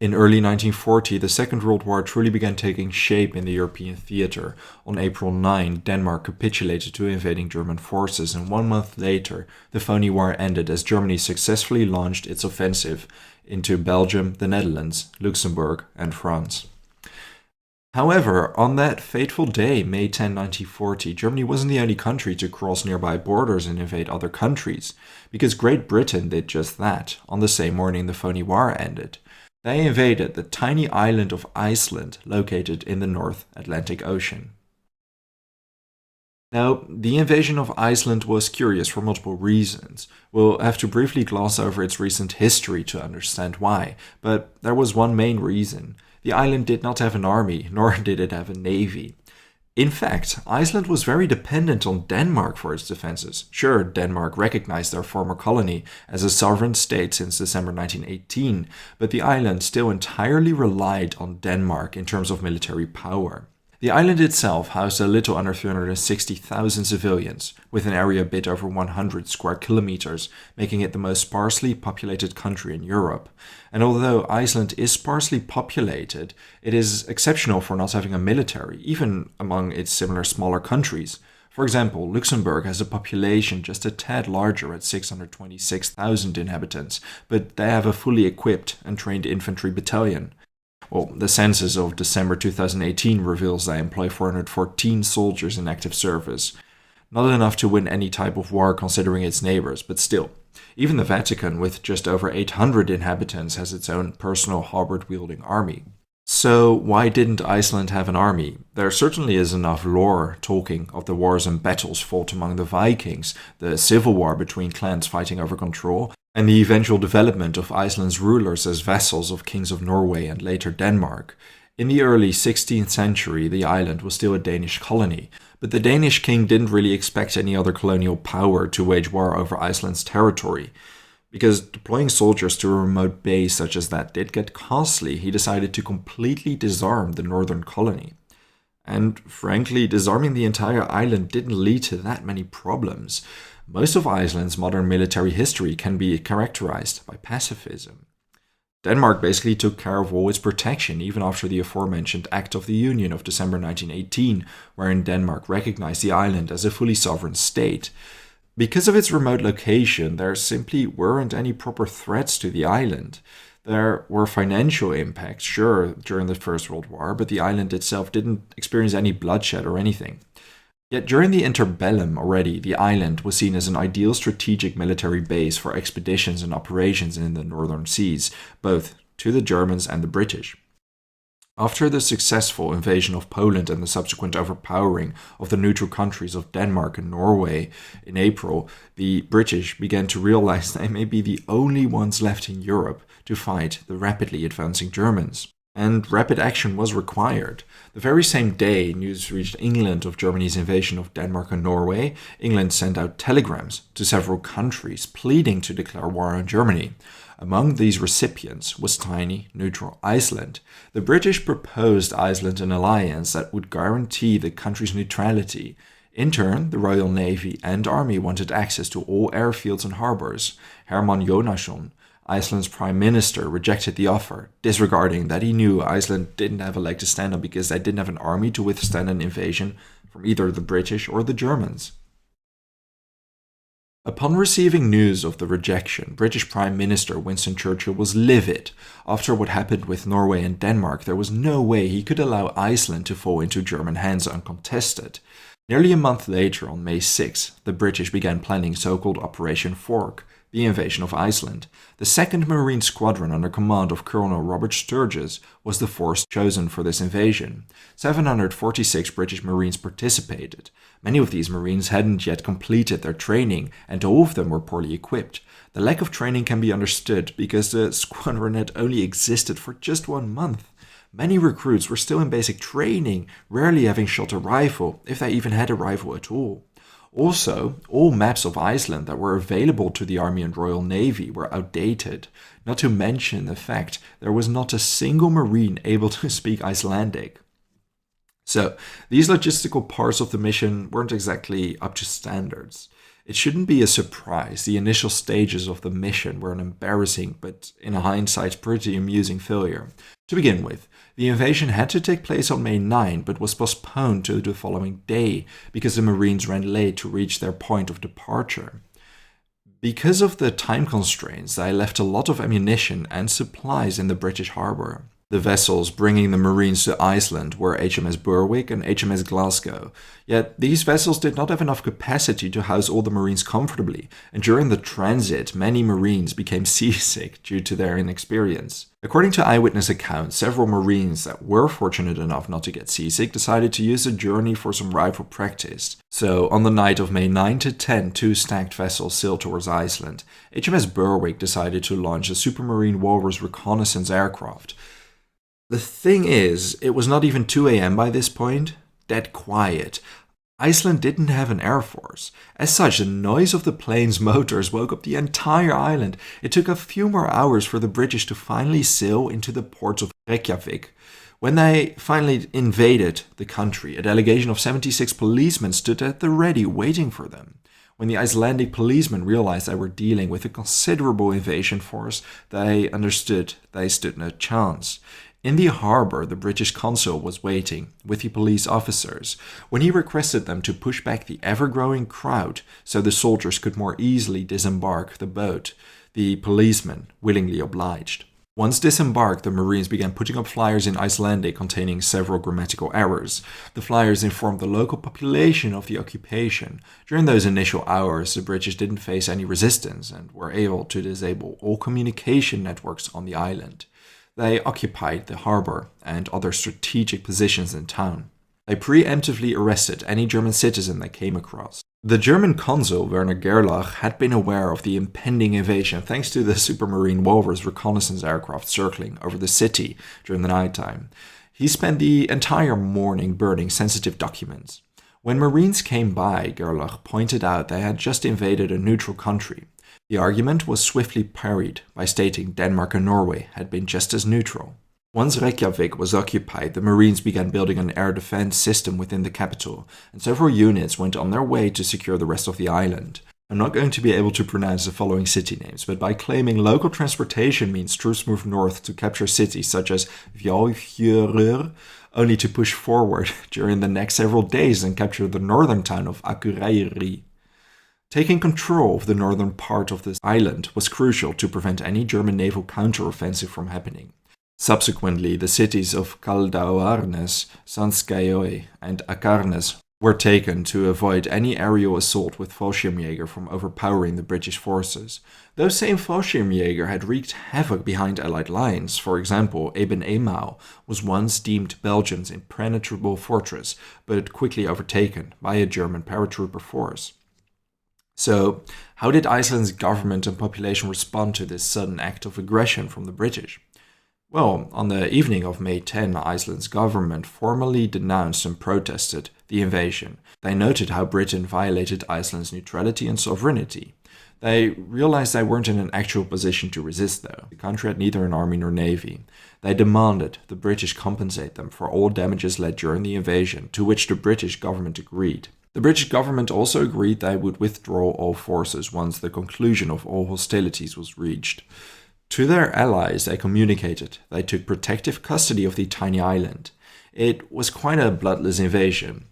In early 1940, the Second World War truly began taking shape in the European theater. On April 9, Denmark capitulated to invading German forces, and 1 month later, the Phoney War ended as Germany successfully launched its offensive into Belgium, the Netherlands, Luxembourg, and France. However, on that fateful day, May 10, 1940, Germany wasn't the only country to cross nearby borders and invade other countries, because Great Britain did just that on the same morning the Phoney War ended. They invaded the tiny island of Iceland, located in the North Atlantic Ocean. Now, the invasion of Iceland was curious for multiple reasons. We'll have to briefly gloss over its recent history to understand why, but there was one main reason. The island did not have an army, nor did it have a navy. In fact, Iceland was very dependent on Denmark for its defenses. Sure, Denmark recognized their former colony as a sovereign state since December 1918, but the island still entirely relied on Denmark in terms of military power. The island itself housed a little under 360,000 civilians, with an area a bit over 100 square kilometers, making it the most sparsely populated country in Europe. And although Iceland is sparsely populated, it is exceptional for not having a military, even among its similar smaller countries. For example, Luxembourg has a population just a tad larger at 626,000 inhabitants, but they have a fully equipped and trained infantry battalion. Well, the census of December 2018 reveals they employ 414 soldiers in active service. Not enough to win any type of war considering its neighbors, but still. Even the Vatican, with just over 800 inhabitants, has its own personal halberd-wielding army. So why didn't Iceland have an army? There certainly is enough lore talking of the wars and battles fought among the Vikings, the civil war between clans fighting over control, and the eventual development of Iceland's rulers as vassals of kings of Norway and later Denmark. In the early 16th century, the island was still a Danish colony, but the Danish king didn't really expect any other colonial power to wage war over Iceland's territory. Because deploying soldiers to a remote base such as that did get costly, he decided to completely disarm the northern colony. And frankly, disarming the entire island didn't lead to that many problems. Most of Iceland's modern military history can be characterized by pacifism. Denmark basically took care of all its protection even after the aforementioned Act of the Union of December 1918, wherein Denmark recognized the island as a fully sovereign state. Because of its remote location, there simply weren't any proper threats to the island. There were financial impacts, sure, during the First World War, but the island itself didn't experience any bloodshed or anything. Yet during the interbellum already, the island was seen as an ideal strategic military base for expeditions and operations in the northern seas, both to the Germans and the British. After the successful invasion of Poland and the subsequent overpowering of the neutral countries of Denmark and Norway in April, the British began to realize they may be the only ones left in Europe to fight the rapidly advancing Germans. And rapid action was required. The very same day news reached England of Germany's invasion of Denmark and Norway, England sent out telegrams to several countries pleading to declare war on Germany. Among these recipients was tiny, neutral Iceland. The British proposed Iceland an alliance that would guarantee the country's neutrality. In turn, the Royal Navy and Army wanted access to all airfields and harbors. Hermann Jónasson, Iceland's prime minister, rejected the offer, disregarding that he knew Iceland didn't have a leg to stand on because they didn't have an army to withstand an invasion from either the British or the Germans. Upon receiving news of the rejection, British Prime Minister Winston Churchill was livid. After what happened with Norway and Denmark, there was no way he could allow Iceland to fall into German hands uncontested. Nearly a month later, on May 6, the British began planning so-called Operation Fork, the invasion of Iceland. The 2nd Marine Squadron under command of Colonel Robert Sturgis was the force chosen for this invasion. 746 British Marines participated. Many of these Marines hadn't yet completed their training, and all of them were poorly equipped. The lack of training can be understood because the squadron had only existed for just 1 month. Many recruits were still in basic training, rarely having shot a rifle, if they even had a rifle at all. Also, all maps of Iceland that were available to the Army and Royal Navy were outdated, not to mention the fact there was not a single Marine able to speak Icelandic. So, these logistical parts of the mission weren't exactly up to standards. It shouldn't be a surprise. The initial stages of the mission were an embarrassing, but in hindsight pretty amusing failure. To begin with, the invasion had to take place on May 9, but was postponed to the following day because the Marines ran late to reach their point of departure. Because of the time constraints, they left a lot of ammunition and supplies in the British harbour. The vessels bringing the Marines to Iceland were HMS Berwick and HMS Glasgow, yet these vessels did not have enough capacity to house all the Marines comfortably, and during the transit, many Marines became seasick due to their inexperience. According to eyewitness accounts, several Marines that were fortunate enough not to get seasick decided to use the journey for some rifle practice. So, on the night of May 9 to 10, two stacked vessels sailed towards Iceland. HMS Berwick decided to launch a Supermarine Walrus reconnaissance aircraft. The thing is, it was not even 2 a.m. by this point. Dead quiet. Iceland didn't have an air force. As such, the noise of the plane's motors woke up the entire island. It took a few more hours for the British to finally sail into the ports of Reykjavik. When they finally invaded the country, a delegation of 76 policemen stood at the ready waiting for them. When the Icelandic policemen realized they were dealing with a considerable invasion force, they understood they stood no chance. In the harbour, the British consul was waiting with the police officers when he requested them to push back the ever-growing crowd so the soldiers could more easily disembark the boat. The policemen willingly obliged. Once disembarked, the Marines began putting up flyers in Icelandic containing several grammatical errors. The flyers informed the local population of the occupation. During those initial hours, the British didn't face any resistance and were able to disable all communication networks on the island. They occupied the harbour and other strategic positions in town. They preemptively arrested any German citizen they came across. The German consul, Werner Gerlach, had been aware of the impending invasion thanks to the Supermarine Walrus reconnaissance aircraft circling over the city during the nighttime. He spent the entire morning burning sensitive documents. When Marines came by, Gerlach pointed out they had just invaded a neutral country. The argument was swiftly parried by stating Denmark and Norway had been just as neutral. Once Reykjavik was occupied, the Marines began building an air defense system within the capital, and several units went on their way to secure the rest of the island. I'm not going to be able to pronounce the following city names, but by claiming local transportation means troops moved north to capture cities such as Vjáfjörður, only to push forward during the next several days and capture the northern town of Akureyri. Taking control of the northern part of this island was crucial to prevent any German naval counteroffensive from happening. Subsequently, the cities of Kaldauarnes, Sandskeioi, and Akarnes were taken to avoid any aerial assault with Fallschirmjäger from overpowering the British forces. Those same Fallschirmjäger had wreaked havoc behind Allied lines. For example, Eben Emael was once deemed Belgium's impenetrable fortress, but quickly overtaken by a German paratrooper force. So, how did Iceland's government and population respond to this sudden act of aggression from the British? Well, on the evening of May 10, Iceland's government formally denounced and protested the invasion. They noted how Britain violated Iceland's neutrality and sovereignty. They realized they weren't in an actual position to resist, though. The country had neither an army nor navy. They demanded the British compensate them for all damages led during the invasion, to which the British government agreed. The British government also agreed they would withdraw all forces once the conclusion of all hostilities was reached. To their allies, they communicated they took protective custody of the tiny island. It was quite a bloodless invasion.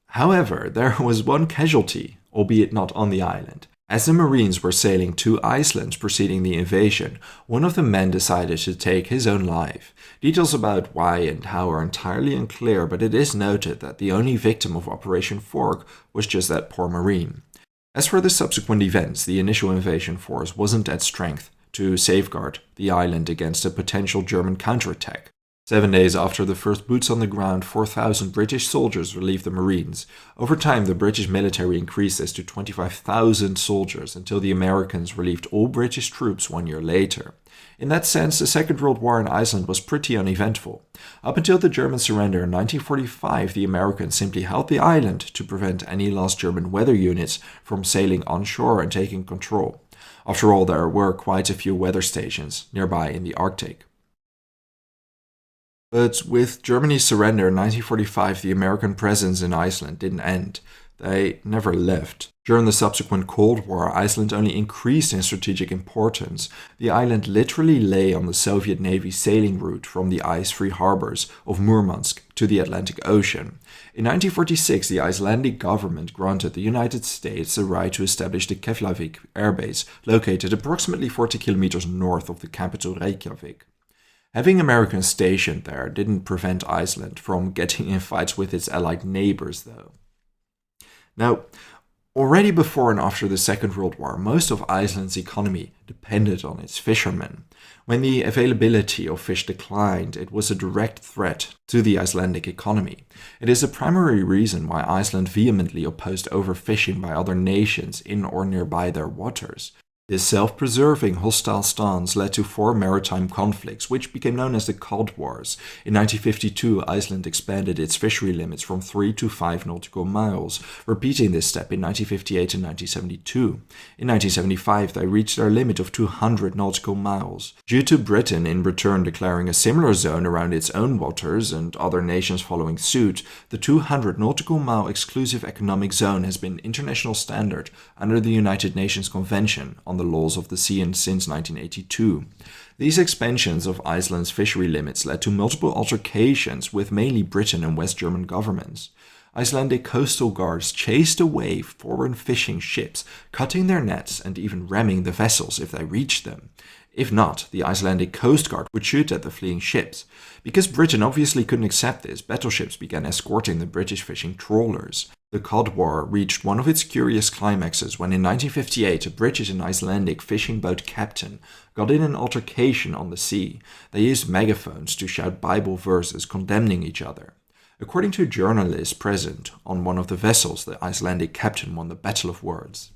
However, there was one casualty, albeit not on the island. As the Marines were sailing to Iceland preceding the invasion, one of the men decided to take his own life. Details about why and how are entirely unclear, but it is noted that the only victim of Operation Fork was just that poor Marine. As for the subsequent events, the initial invasion force wasn't at strength to safeguard the island against a potential German counterattack. 7 days after the first boots on the ground, 4,000 British soldiers relieved the Marines. Over time, the British military increased this to 25,000 soldiers until the Americans relieved all British troops 1 year later. In that sense, the Second World War in Iceland was pretty uneventful. Up until the German surrender in 1945, the Americans simply held the island to prevent any lost German weather units from sailing onshore and taking control. After all, there were quite a few weather stations nearby in the Arctic. But with Germany's surrender in 1945, the American presence in Iceland didn't end. They never left. During the subsequent Cold War, Iceland only increased in strategic importance. The island literally lay on the Soviet Navy sailing route from the ice-free harbors of Murmansk to the Atlantic Ocean. In 1946, the Icelandic government granted the United States the right to establish the Keflavik airbase, located approximately 40 kilometers north of the capital Reykjavik. Having Americans stationed there didn't prevent Iceland from getting in fights with its allied neighbors, though. Now, already before and after the Second World War, most of Iceland's economy depended on its fishermen. When the availability of fish declined, it was a direct threat to the Icelandic economy. It is a primary reason why Iceland vehemently opposed overfishing by other nations in or nearby their waters. This self-preserving hostile stance led to 4 maritime conflicts, which became known as the Cod Wars. In 1952, Iceland expanded its fishery limits from 3 to 5 nautical miles, repeating this step in 1958 and 1972. In 1975, they reached their limit of 200 nautical miles. Due to Britain in return declaring a similar zone around its own waters and other nations following suit, the 200 nautical mile exclusive economic zone has been international standard under the United Nations Convention on the laws of the sea since 1982. These expansions of Iceland's fishery limits led to multiple altercations with mainly Britain and West German governments. Icelandic coastal guards chased away foreign fishing ships, cutting their nets and even ramming the vessels if they reached them. If not, the Icelandic Coast Guard would shoot at the fleeing ships. Because Britain obviously couldn't accept this, battleships began escorting the British fishing trawlers. The Cod War reached one of its curious climaxes when in 1958 a British and Icelandic fishing boat captain got in an altercation on the sea. They used megaphones to shout Bible verses condemning each other. According to journalists present on one of the vessels, the Icelandic captain won the Battle of Words.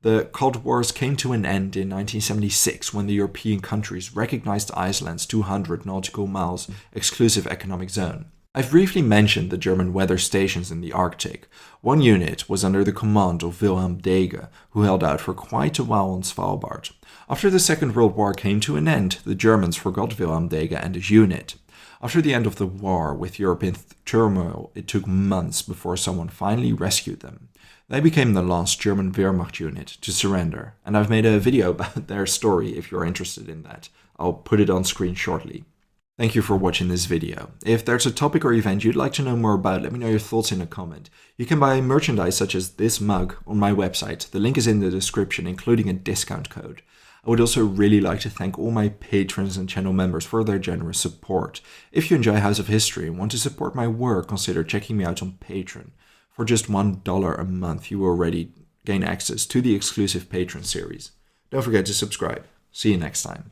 The Cod Wars came to an end in 1976 when the European countries recognized Iceland's 200 nautical miles exclusive economic zone. I've briefly mentioned the German weather stations in the Arctic. One unit was under the command of Wilhelm Deege, who held out for quite a while on Svalbard. After the Second World War came to an end, the Germans forgot Wilhelm Deege and his unit. After the end of the war, with Europe in turmoil, it took months before someone finally rescued them. They became the last German Wehrmacht unit to surrender, and I've made a video about their story if you're interested in that. I'll put it on screen shortly. Thank you for watching this video. If there's a topic or event you'd like to know more about, let me know your thoughts in a comment. You can buy merchandise such as this mug on my website. The link is in the description, including a discount code. I would also really like to thank all my patrons and channel members for their generous support. If you enjoy House of History and want to support my work, consider checking me out on Patreon. For just $1 a month, you will already gain access to the exclusive Patreon series. Don't forget to subscribe. See you next time.